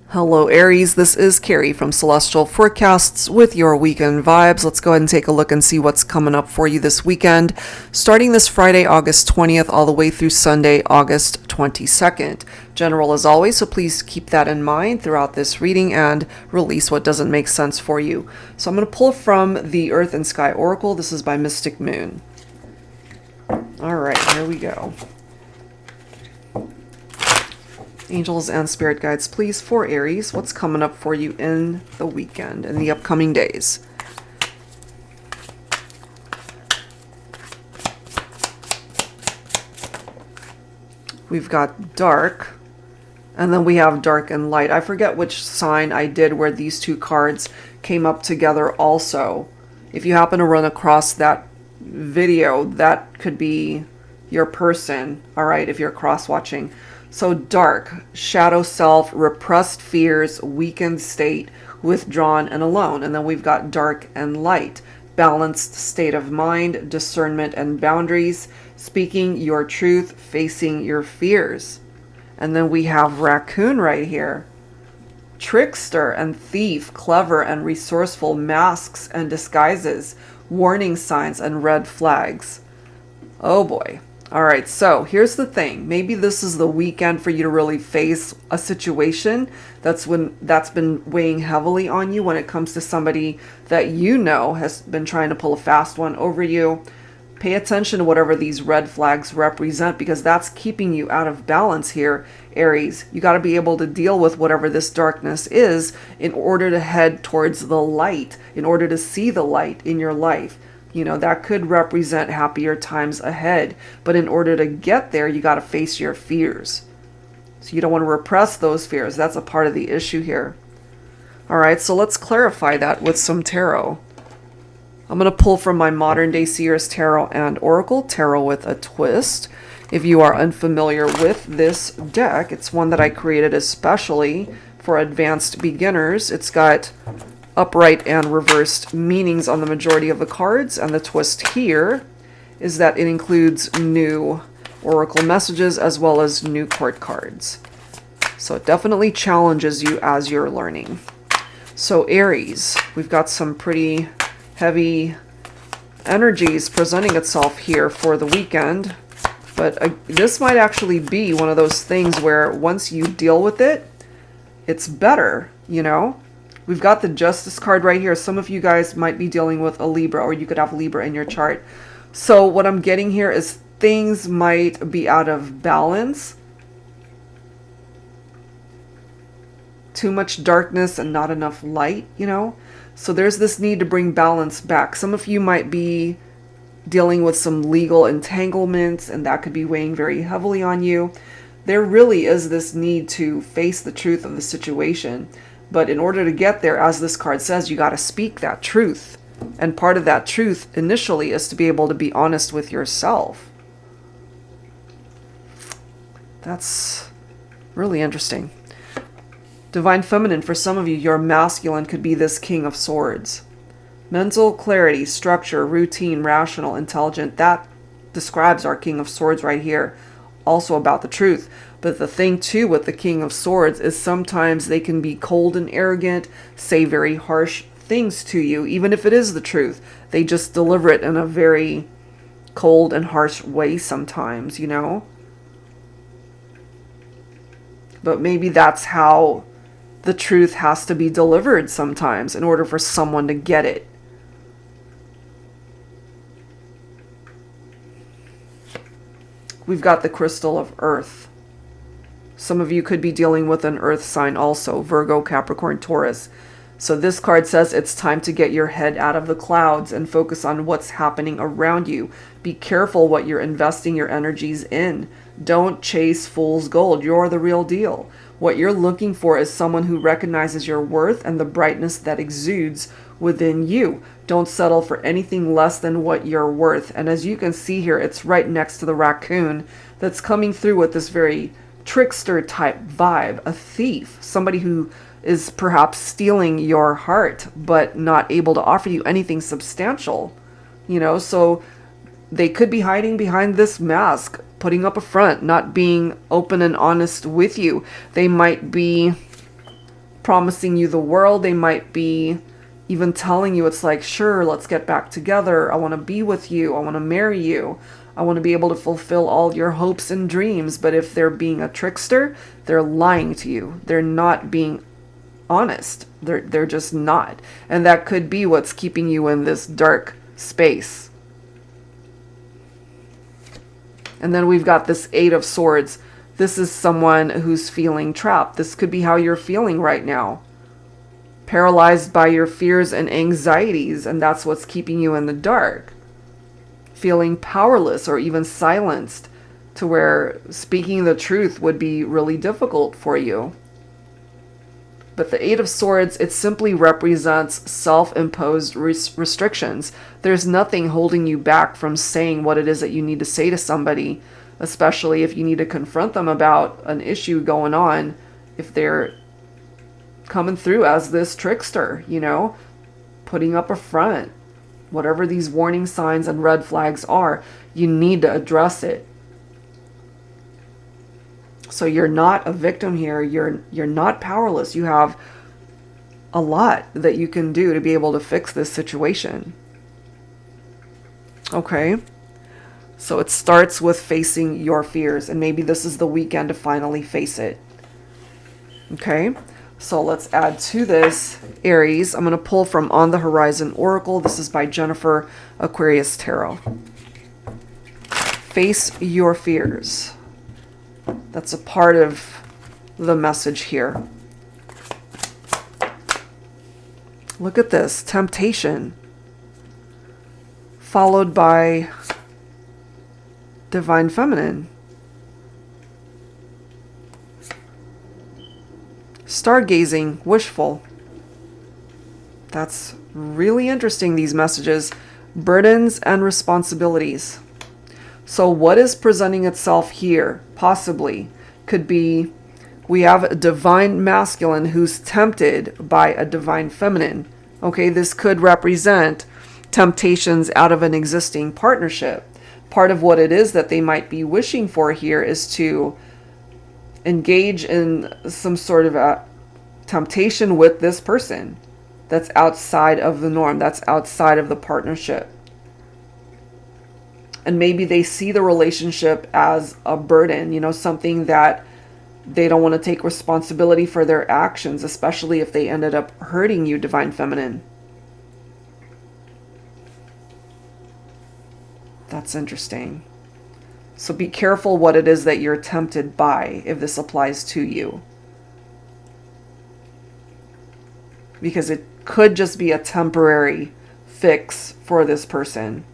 Hello Aries, this is Carrie from Celestial Forecasts with your weekend vibes. Let's go ahead and take a look and see what's coming up for you this weekend, starting this Friday, August 20th, all the way through Sunday, August 22nd. General as always, so please keep that in mind throughout this reading and release what doesn't make sense for you. So I'm going to pull from the Earth and Sky Oracle. This is by Mystic Moon. All right, here we go. Angels and spirit guides, please, for Aries, what's coming up for you in the weekend, in the upcoming days? We've got dark, and then we have dark and light. I forget which sign I did where these two cards came up together also. If you happen to run across that video, that could be your person, all right, if you're cross-watching. So dark, shadow self, repressed fears, weakened state, withdrawn and alone. And then we've got dark and light, balanced state of mind, discernment and boundaries, speaking your truth, facing your fears. And then we have raccoon right here. Trickster and thief, clever and resourceful, masks and disguises, warning signs and red flags. Oh boy. All right, so here's the thing. Maybe this is the weekend for you to really face a situation that's been weighing heavily on you when it comes to somebody that you know has been trying to pull a fast one over you. Pay attention to whatever these red flags represent, because that's keeping you out of balance here, Aries. You got to be able to deal with whatever this darkness is in order to head towards the light, in order to see the light in your life. You know, that could represent happier times ahead. But in order to get there, you got to face your fears. So you don't want to repress those fears. That's a part of the issue here. All right, so let's clarify that with some tarot. I'm going to pull from my Modern Day Seers Tarot and Oracle, Tarot with a Twist. If you are unfamiliar with this deck, it's one that I created especially for advanced beginners. It's got upright and reversed meanings on the majority of the cards, and the twist here is that it includes new oracle messages as well as new court cards. So it definitely challenges you as you're learning. So Aries, we've got some pretty heavy energies presenting itself here for the weekend, but this might actually be one of those things where once you deal with it, it's better, you know? We've got the Justice card right here. Some of you guys might be dealing with a Libra, or you could have Libra in your chart. So what I'm getting here is things might be out of balance. Too much darkness and not enough light, you know? So there's this need to bring balance back. Some of you might be dealing with some legal entanglements, and that could be weighing very heavily on you. There really is this need to face the truth of the situation. But in order to get there, as this card says, you got to speak that truth. And part of that truth initially is to be able to be honest with yourself. That's really interesting. Divine Feminine, for some of you, your masculine could be this King of Swords. Mental clarity, structure, routine, rational, intelligent. That describes our King of Swords right here. Also about the truth. But the thing too with the King of Swords is sometimes they can be cold and arrogant, say very harsh things to you, even if it is the truth. They just deliver it in a very cold and harsh way sometimes, you know? But maybe that's how the truth has to be delivered sometimes in order for someone to get it. We've got the Crystal of Earth. Some of you could be dealing with an earth sign also, Virgo, Capricorn, Taurus. So this card says it's time to get your head out of the clouds and focus on what's happening around you. Be careful what you're investing your energies in. Don't chase fool's gold. You're the real deal. What you're looking for is someone who recognizes your worth and the brightness that exudes within you. Don't settle for anything less than what you're worth. And as you can see here, it's right next to the raccoon that's coming through with this very trickster type vibe, a thief, somebody who is perhaps stealing your heart but not able to offer you anything substantial, you know. So they could be hiding behind this mask, putting up a front, not being open and honest with you. They might be promising you the world. They might be even telling you, it's like, sure, let's get back together. I want to be with you. I want to marry you. I want to be able to fulfill all your hopes and dreams. But if they're being a trickster, they're lying to you. They're not being honest. They're just not. And that could be what's keeping you in this dark space. And then we've got this Eight of Swords. This is someone who's feeling trapped. This could be how you're feeling right now. Paralyzed by your fears and anxieties, and that's what's keeping you in the dark. Feeling powerless or even silenced, to where speaking the truth would be really difficult for you. But the Eight of Swords, it simply represents self-imposed restrictions. There's nothing holding you back from saying what it is that you need to say to somebody, especially if you need to confront them about an issue going on, if they're coming through as this trickster, you know, putting up a front. Whatever these warning signs and red flags are, you need to address it. So you're not a victim here. You're not powerless. You have a lot that you can do to be able to fix this situation. Okay. So it starts with facing your fears, and maybe this is the weekend to finally face it. Okay. So let's add to this, Aries. I'm going to pull from On the Horizon Oracle. This is by Jennifer Aquarius Tarot. Face your fears. That's a part of the message here. Look at this. Temptation. Followed by Divine Feminine. Stargazing, wishful. That's really interesting, these messages. Burdens and responsibilities. So what is presenting itself here? Possibly could be, we have a divine masculine who's tempted by a divine feminine. Okay, this could represent temptations out of an existing partnership. Part of what it is that they might be wishing for here is to engage in some sort of a temptation with this person that's outside of the norm, that's outside of the partnership. And maybe they see the relationship as a burden, you know, something that they don't want to take responsibility for their actions, especially if they ended up hurting you, Divine Feminine. That's interesting. So be careful what it is that you're tempted by if this applies to you. Because it could just be a temporary fix for this person.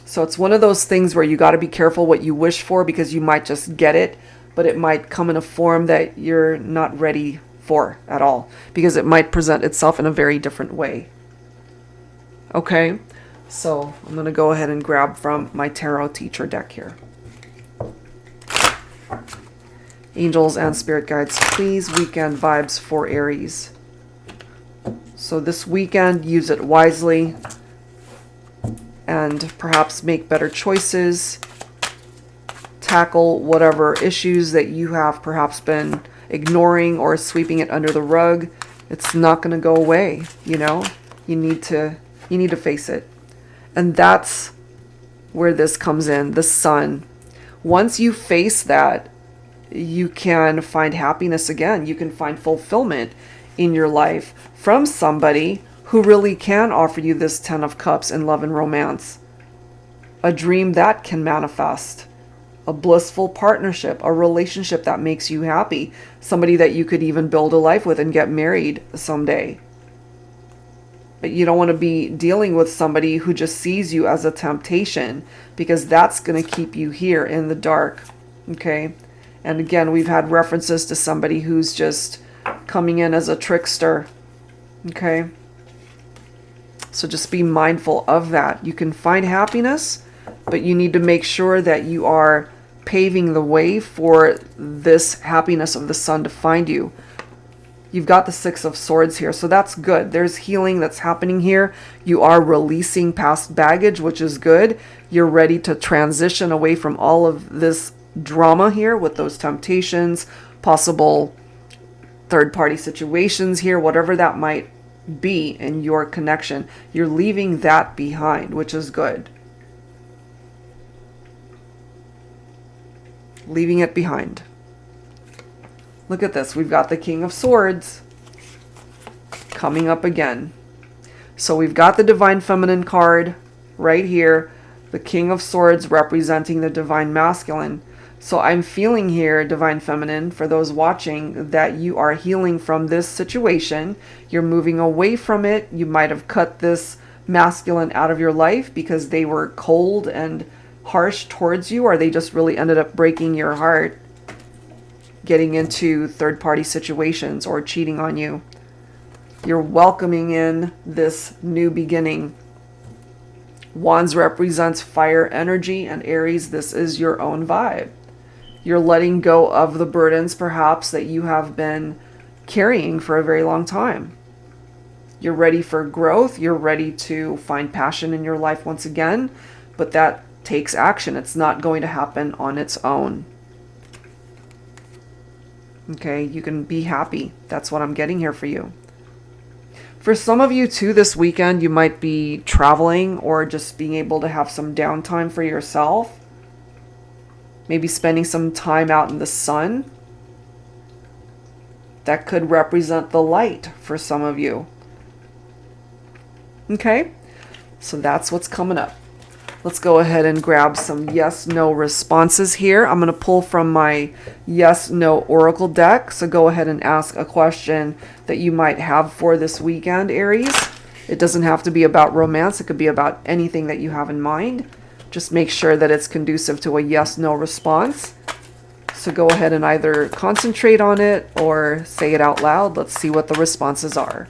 So it's one of those things where you got to be careful what you wish for, because you might just get it, but it might come in a form that you're not ready for at all, because it might present itself in a very different way. Okay, so I'm going to go ahead and grab from my tarot teacher deck here. Angels and spirit guides, please, weekend vibes for Aries. So this weekend, use it wisely and perhaps make better choices. Tackle whatever issues that you have perhaps been ignoring or sweeping it under the rug. It's not going to go away, you know. You need to face it. And that's where this comes in, the sun. Once you face that, you can find happiness again. You can find fulfillment in your life from somebody who really can offer you this 10 of Cups in love and romance. A dream that can manifest. A blissful partnership, a relationship that makes you happy. Somebody that you could even build a life with and get married someday. But you don't want to be dealing with somebody who just sees you as a temptation, because that's going to keep you here in the dark. Okay? And again, we've had references to somebody who's just coming in as a trickster. Okay? So just be mindful of that. You can find happiness, but you need to make sure that you are paving the way for this happiness of the sun to find you. You've got the Six of Swords here, so that's good. There's healing that's happening here. You are releasing past baggage, which is good. You're ready to transition away from all of this drama here with those temptations, possible third-party situations here, whatever that might be in your connection. You're leaving that behind, which is good. Leaving it behind. Look at this. We've got the King of Swords coming up again. So we've got the Divine Feminine card right here. The King of Swords representing the Divine Masculine. So I'm feeling here, Divine Feminine, for those watching, that you are healing from this situation. You're moving away from it. You might have cut this masculine out of your life because they were cold and harsh towards you, or they just really ended up breaking your heart, getting into third-party situations or cheating on you. You're welcoming in this new beginning. Wands represents fire energy, and Aries, this is your own vibe. You're letting go of the burdens, perhaps, that you have been carrying for a very long time. You're ready for growth. You're ready to find passion in your life once again, but that takes action. It's not going to happen on its own. Okay, you can be happy. That's what I'm getting here for you. For some of you too, this weekend, you might be traveling or just being able to have some downtime for yourself. Maybe spending some time out in the sun. That could represent the light for some of you. Okay, so that's what's coming up. Let's go ahead and grab some yes/no responses here. I'm going to pull from my yes/no oracle deck. So go ahead and ask a question that you might have for this weekend, Aries. It doesn't have to be about romance. It could be about anything that you have in mind. Just make sure that it's conducive to a yes/no response. So go ahead and either concentrate on it or say it out loud. Let's see what the responses are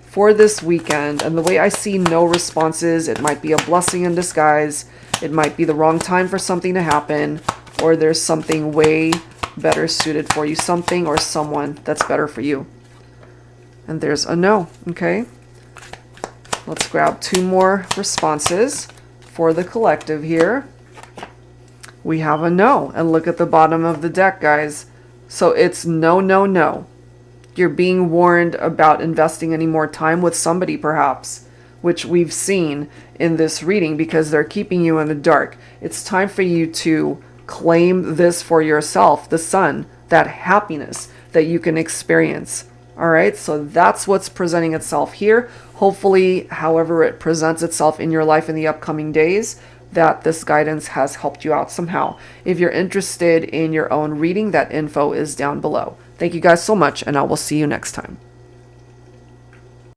for this weekend. And the way I see no responses, it might be a blessing in disguise. It might be the wrong time for something to happen, or there's something way better suited for you, something or someone that's better for you. And there's a no. Okay, let's grab 2 more responses for the collective here. We have a no, and look at the bottom of the deck, guys. So it's no, no, no. You're being warned about investing any more time with somebody, perhaps, which we've seen in this reading because they're keeping you in the dark. It's time for you to claim this for yourself, the sun, that happiness that you can experience. All right, so that's what's presenting itself here. Hopefully, however it presents itself in your life in the upcoming days, that this guidance has helped you out somehow. If you're interested in your own reading, that info is down below. Thank you guys so much, and I will see you next time.